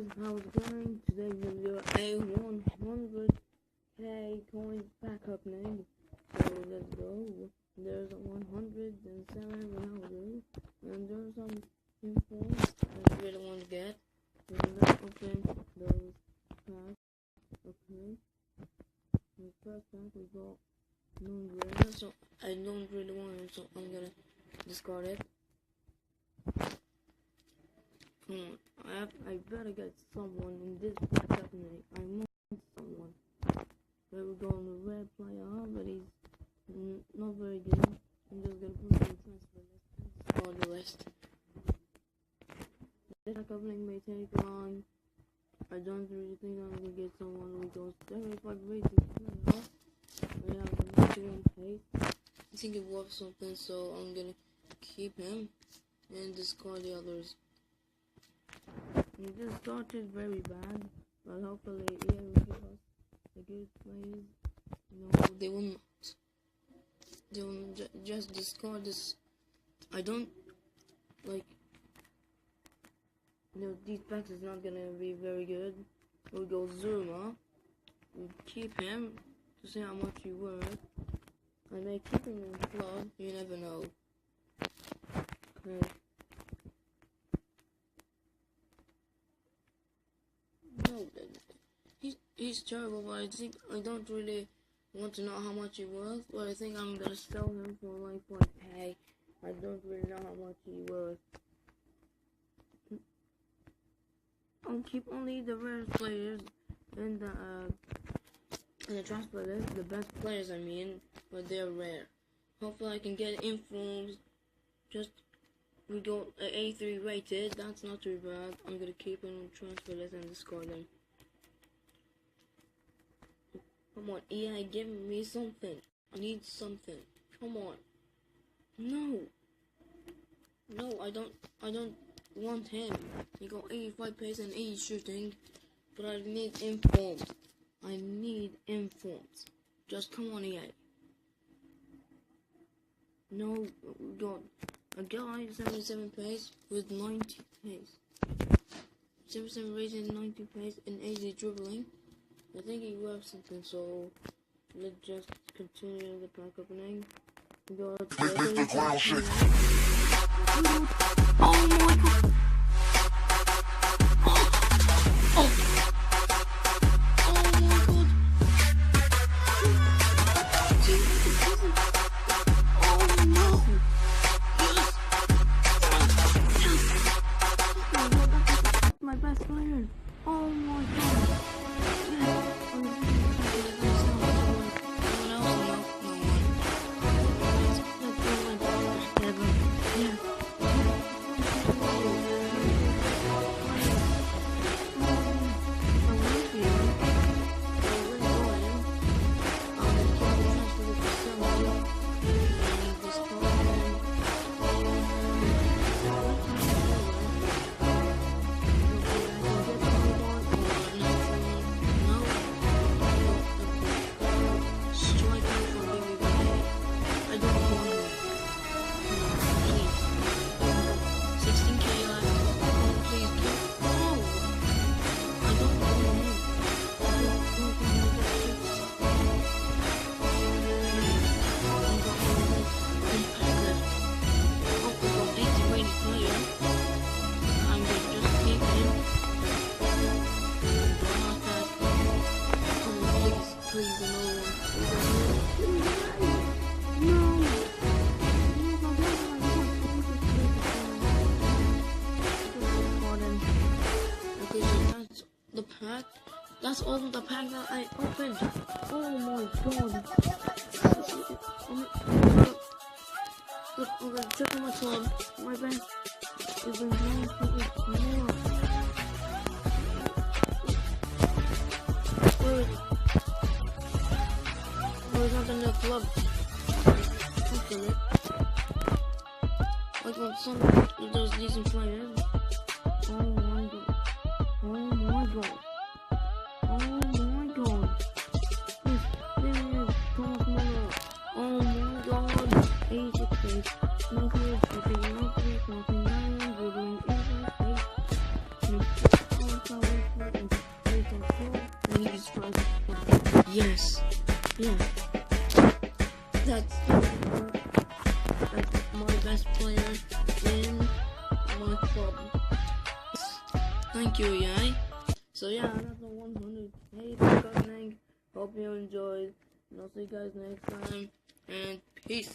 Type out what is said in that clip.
guys, how's it going? Today we're going to do a 100k coin backup name. So let's go. There's a 107 Ronaldo, and there's some info that we don't want to get. So let's open those packs. Okay. In the first pack we got non-rare, so I don't really want it, so I'm gonna discard it. Come on, I better get someone in this backup name. I want someone. There we go on the red player, but he's not very good. I'm just gonna put him in transfer list and discard the rest. This backup name may take long. I don't really think I'm gonna get someone who goes 75 rating player. We have a 91 pace. I think it worth something, so I'm gonna keep him and discard the others. This started very bad, but hopefully EA will give us a good plays. No, they will not. They will just discard this. I don't like. These packs is not gonna be very good. We'll go Zuma. We'll keep him to see how much he's worth. I may keep him in club. You never know. Okay. No, he's terrible, but I don't really want to know how much he's worth. But I think I'm gonna sell him for like 1k. I don't really know how much he's worth. I'll keep only the rare players in the transfer list, the best players I mean, but they're rare. Hopefully I can get informs. Just we got an A3 rated, that's not too bad. I'm gonna keep him in transfer list and discard him. Come on, EA, give me something. I need something. Come on. No, I don't want him. He got 85 pace and 80 shooting, but I need informs. I need informs. Just come on, EA. No, we got a guy 77 pace with 90 pace. 77 rating, 90 pace, and 80 dribbling. I think he worth something, so let's just continue the pack opening. We got oh my god! My best player. Oh my god. That's all the pack that I opened. Oh my god. Look, I'm gonna check on my phone. My bank is in more. Where is it? Oh, it's not in the club. Open it. I got some of those decent players. Oh my god. Oh my god. Oh my god. This is Thomas Muller. Oh my god. 86 pace. No clear shooting. No 3 crossing. 9 dribbling. 85 pace. Yes. Yeah. That's my best player in my club. Thank you, Yai. So yeah, that's the 100k opening. Hope you enjoyed, and I'll see you guys next time. And peace.